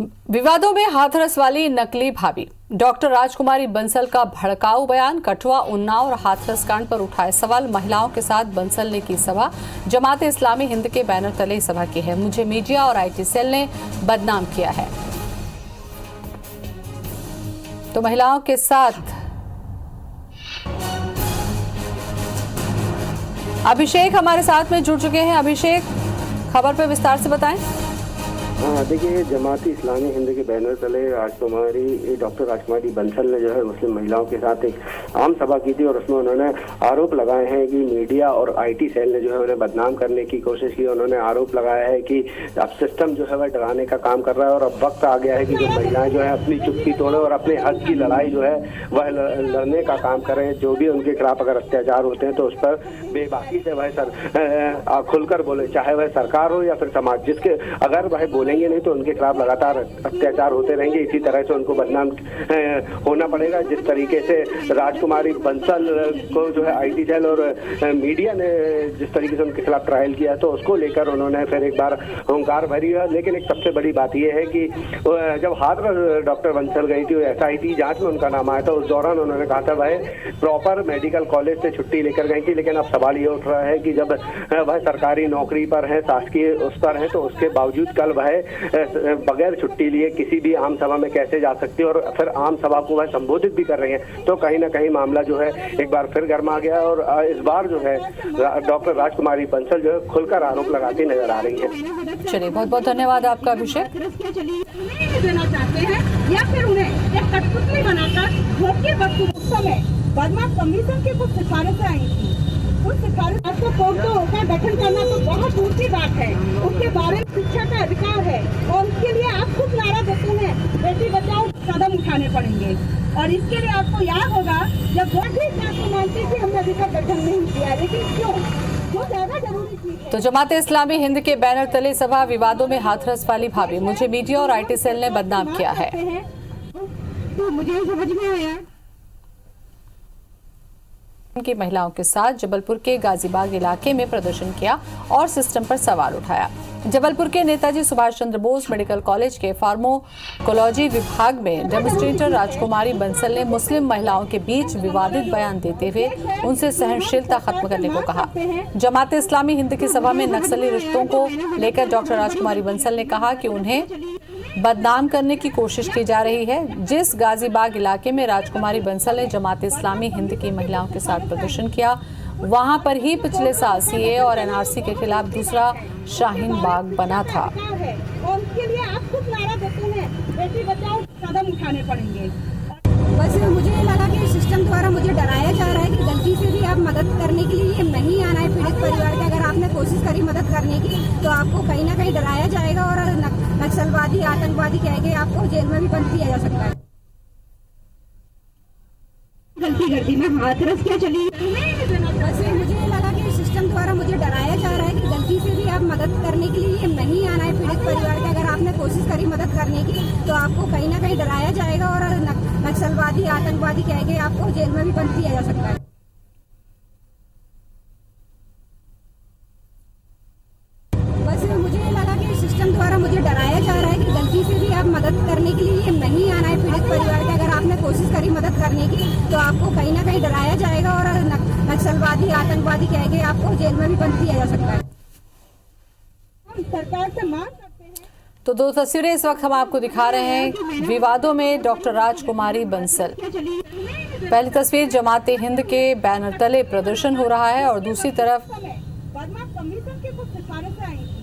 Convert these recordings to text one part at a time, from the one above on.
विवादों में हाथरस वाली नकली भाभी डॉक्टर राजकुमारी बंसल का भड़काऊ बयान। कठुआ, उन्नाव और हाथरस कांड पर उठाए सवाल। महिलाओं के साथ बंसल ने की सभा। जमात इस्लामी हिंद के बैनर तले सभा की है। मुझे मीडिया और आईटी सेल ने बदनाम किया है। तो महिलाओं के साथ अभिषेक हमारे साथ में जुड़ चुके हैं। अभिषेक, खबर पे विस्तार से बताएं। देखिए, जमात इस्लामी हिंद के बैनर तले डॉक्टर राजकुमारी बंसल ने जो है मुस्लिम महिलाओं के साथ एक आम सभा की थी और उसमें उन्होंने आरोप लगाए हैं कि मीडिया और आईटी सेल ने जो है उन्हें बदनाम करने की कोशिश की। उन्होंने आरोप लगाया है कि अब सिस्टम जो है वह डराने का काम कर रहा है और अब वक्त आ गया है कि जो महिलाएं जो है अपनी चुप्पी तोड़े और अपने हक की लड़ाई जो है वह लड़ने का काम करें। जो भी उनके खिलाफ अगर अत्याचार होते हैं तो उस पर बेबाकी से वह खुलकर बोले, चाहे वह सरकार हो या फिर समाज। जिसके अगर वह बोलेंगे नहीं तो उनके खिलाफ लगातार अत्याचार होते रहेंगे। इसी तरह से उनको बदनाम होना पड़ेगा। जिस तरीके से राजकुमारी बंसल को जो है आईटी सेल और मीडिया ने जिस तरीके से उनके खिलाफ ट्रायल किया तो उसको लेकर उन्होंने फिर एक बार हुंकार भरी है। लेकिन एक सबसे बड़ी बात यह है कि जब हाथरस डॉक्टर बंसल गई थी, SIT जांच में उनका नाम आया था, उस दौरान उन्होंने कहा था वह प्रॉपर मेडिकल कॉलेज से छुट्टी लेकर गई थी। लेकिन अब सवाल ये उठ रहा है कि जब वह सरकारी नौकरी पर है, शासकीय उस पर है, तो उसके बावजूद कल वह बगैर छुट्टी लिए किसी भी आम सभा में कैसे जा सकती है और फिर आम सभा को वह संबोधित भी कर रही है। तो कहीं ना कहीं मामला जो है एक बार फिर गर्मा गया और इस बार जो है डॉक्टर राजकुमारी बंसल जो है खुलकर आरोप लगाती नजर आ रही है। चलिए, बहुत बहुत धन्यवाद आपका अभिषेक। देना चाहते हैं या फिर उन्हें एक कठपुतली बनाकर बदमाश कमीशन की कुछ सिफारिशें आई थी। उस सिफारिश को पोर्टो का गठन करना तो बहुत दूर की बात है। उसके बारे में शिक्षा का अधिकार है और उसके लिए आप खुद नारा देते हैं बेटी बचाओ, कदम उठाने पड़ेंगे। और इसके लिए आपको याद होगा जब मानती थी हमने अभी तक गठन नहीं किया, लेकिन क्यों? जो ज्यादा जरूरी चीज। तो जमात इस्लामी हिंद के बैनर तले सभा। विवादों में हाथरस वाली भाभी। मुझे मीडिया और आईटी सेल ने बदनाम किया है। तो मुझे समझ में आया की महिलाओं के साथ जबलपुर के गाजीबाग इलाके में प्रदर्शन किया और सिस्टम पर सवाल उठाया। जबलपुर के नेताजी सुभाष चंद्र बोस मेडिकल कॉलेज के फार्माकोलॉजी विभाग में डेमोन्स्ट्रेटर राजकुमारी बंसल ने मुस्लिम महिलाओं के बीच विवादित बयान देते हुए उनसे सहनशीलता खत्म करने को कहा। जमात इस्लामी हिंद की सभा में नक्सली रिश्तों को लेकर डॉक्टर राजकुमारी बंसल ने कहा कि उन्हें बदनाम करने की कोशिश की जा रही है। जिस गाजीबाग इलाके में राजकुमारी बंसल ने जमात इस्लामी हिंद की महिलाओं के साथ प्रदर्शन किया, वहां पर ही पिछले साल CAA और NRC के खिलाफ दूसरा शाहीन बाग बना था। और उसके लिए आप खुद नारा देते हैं बेटी बचाओ, कदम उठाने पड़ेंगे। बस मुझे लगा कि सिस्टम द्वारा मुझे डराया जा रहा है कि गलती से भी आप मदद करने के लिए नहीं आना है पीड़ित परिवार के। अगर आपने कोशिश करी मदद करने की तो आपको कहीं ना कहीं डराया जाएगा और नक्सलवादी, आतंकवादी कह के आपको जेल में भी बंद किया जा सकता है। गलती में हाथरस क्या चली? वैसे मुझे लगा कि सिस्टम द्वारा मुझे डराया जा रहा है कि गलती से भी आप मदद करने के लिए नहीं आना है पीड़ित परिवार के। अगर आपने कोशिश करी मदद करने की तो आपको कहीं ना कहीं डराया जाएगा और नक्सलवादी, आतंकवादी कह के आपको जेल में भी बंद किया जा सकता है। वैसे मुझे लगा कि सिस्टम द्वारा मुझे डराया जा रहा है कि गलती से भी आप मदद करने के लिए नहीं आना है पीड़ित परिवार के। अगर आपने कोशिश करी मदद करने की तो आपको कहीं ना कहीं डराया जाएगा और नक्सलवादी, आतंकवादी कह के आपको जेल में भी बंद किया जा सकता है। सरकार से मांग करते हैं। तो दो तस्वीरें इस वक्त हम आपको दिखा रहे हैं। विवादों में डॉक्टर राजकुमारी बंसल। पहली तस्वीर जमात हिंद के बैनर तले प्रदर्शन हो रहा है और दूसरी तरफ बदमाश कमीशन की कुछ सिफारिशें आई थी।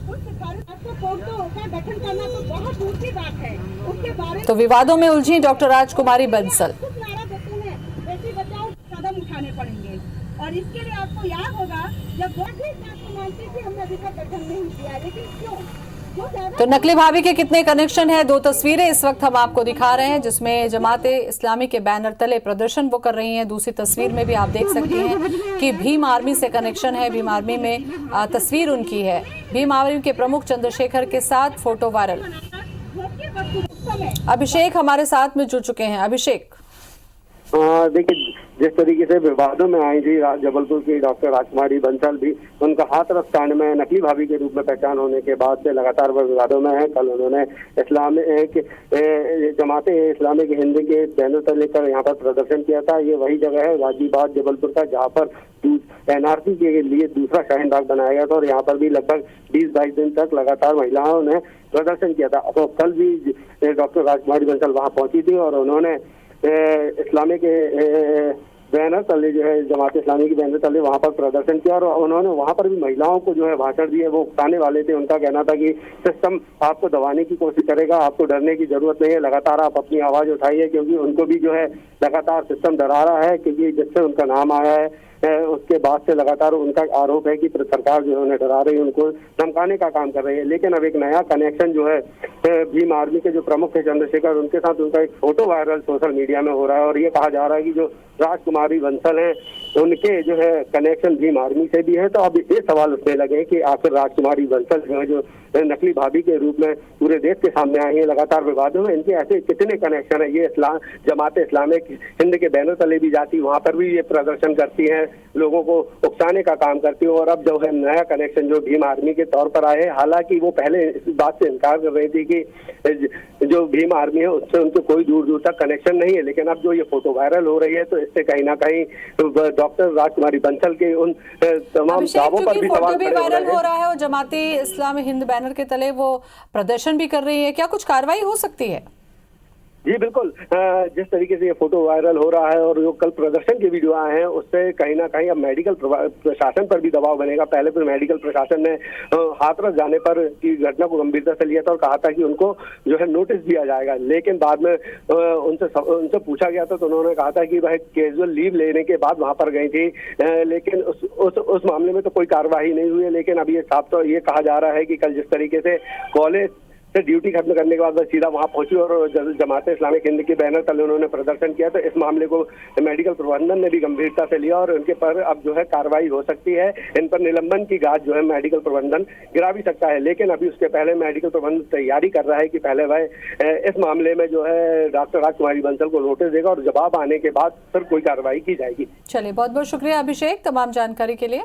उस सिफारिश को पोर्टो का गठन करना तो बहुत दूर की बात है। उसके बारे में तो विवादों में उलझी डॉक्टर राजकुमारी बंसल। खुद नारा देते हैं बेटी बचाओ, कदम उठाने पड़ेंगे। और इसके लिए आपको याद होगा जब मानती थी हमने अभी तक गठन नहीं किया, लेकिन क्यों? तो नकली भाभी के कितने कनेक्शन है? दो तस्वीरें इस वक्त हम आपको दिखा रहे हैं जिसमें जमात इस्लामी के बैनर तले प्रदर्शन वो कर रही हैं। दूसरी तस्वीर में भी आप देख सकते हैं कि भीम आर्मी से कनेक्शन है। भीम आर्मी में तस्वीर उनकी है। भीम आर्मी के प्रमुख चंद्रशेखर के साथ फोटो वायरल। अभिषेक हमारे साथ में जुड़ चुके हैं। अभिषेक, देखिए जिस तरीके से विवादों में आई थी जबलपुर की डॉक्टर राजकुमारी बंसल भी, उनका हाथरस कांड में नकली भाभी के रूप में पहचान होने के बाद से लगातार वह विवादों में है। कल उन्होंने जमाते इस्लामी हिंद के बैनर तले लेकर यहाँ पर प्रदर्शन किया था। ये वही जगह है गाजीबाग जबलपुर का जहाँ पर NRC के लिए दूसरा शाहीन बाग बनाया गया था और यहाँ पर भी लगभग 20-22 दिन तक लगातार महिलाओं ने प्रदर्शन किया था। तो कल भी डॉक्टर राजकुमारी बंसल वहाँ पहुंची थी और उन्होंने इस्लामी के बैनर तले जो है जमात इस्लामी की बैनर तले वहाँ पर प्रदर्शन किया और उन्होंने वहाँ पर भी महिलाओं को जो है भाषण दिए। वो उकसाने वाले थे। उनका कहना था कि सिस्टम आपको दबाने की कोशिश करेगा, आपको डरने की जरूरत नहीं है, लगातार आप अपनी आवाज उठाइए, क्योंकि उनको भी जो है लगातार सिस्टम डरा रहा है, क्योंकि जिससे उनका नाम आया है उसके बाद से लगातार उनका आरोप है कि सरकार जो है उन्हें डरा रही है, उनको धमकाने का काम कर रही है। लेकिन अब एक नया कनेक्शन जो है भीम आर्मी के जो प्रमुख है चंद्रशेखर, उनके साथ उनका एक फोटो वायरल सोशल मीडिया में हो रहा है और ये कहा जा रहा है कि जो राजकुमारी बंसल हैं उनके जो है कनेक्शन भीम आर्मी से भी है। तो अब ये सवाल उठने लगे कि आखिर राजकुमारी बंसल जो है जो नकली भाभी के रूप में पूरे देश के सामने आई है लगातार विवादों में, इनके ऐसे कितने कनेक्शन है। ये जमात इस्लामिक हिंद के बैनर तले भी जाती, वहाँ पर भी ये प्रदर्शन करती हैं, लोगों को उकसाने का काम करती है। और अब जो है नया कनेक्शन जो भीम आर्मी के तौर पर आए, हालांकि वो पहले इस बात से इनकार कर रही थी कि जो भीम आर्मी है उससे उनके कोई दूर दूर तक कनेक्शन नहीं है। लेकिन अब जो ये फोटो वायरल हो रही है तो इससे कहीं ना कहीं डॉक्टर राजकुमारी बंसल के उन तमाम दावों पर भी सवाल खड़े वायरल हो रहा है और जमाती इस्लामी हिंद बैनर के तले वो प्रदर्शन भी कर रही है। क्या कुछ कार्रवाई हो सकती है? जी बिल्कुल, जिस तरीके से ये फोटो वायरल हो रहा है और जो कल प्रदर्शन के वीडियो आए हैं उससे कहीं ना कहीं अब मेडिकल प्रशासन पर भी दबाव बनेगा। पहले तो मेडिकल प्रशासन ने हाथरस जाने पर की घटना को गंभीरता से लिया था और कहा था कि उनको जो है नोटिस दिया जाएगा, लेकिन बाद में उनसे पूछा गया था तो उन्होंने कहा था कि वह कैजुअल लीव लेने के बाद वहां पर गई थी, लेकिन उस मामले में तो कोई कार्रवाई नहीं हुई है। लेकिन अब ये साफ तो ये कहा जा रहा है कि कल जिस तरीके से कॉलेज से ड्यूटी खत्म करने के बाद वह सीधा वहां पहुंची और जमात इस्लामिक हिंद के बैनर तले उन्होंने प्रदर्शन किया। तो इस मामले को मेडिकल प्रबंधन ने भी गंभीरता से लिया और उनके पर अब जो है कार्रवाई हो सकती है। इन पर निलंबन की गाज जो है मेडिकल प्रबंधन गिरा भी सकता है, लेकिन अभी उसके पहले मेडिकल प्रबंधन तैयारी कर रहा है कि पहले वह इस मामले में जो है डॉक्टर राजकुमारी बंसल को नोटिस देगा और जवाब आने के बाद फिर कोई कार्रवाई की जाएगी। चलिए, बहुत बहुत शुक्रिया अभिषेक तमाम जानकारी के लिए।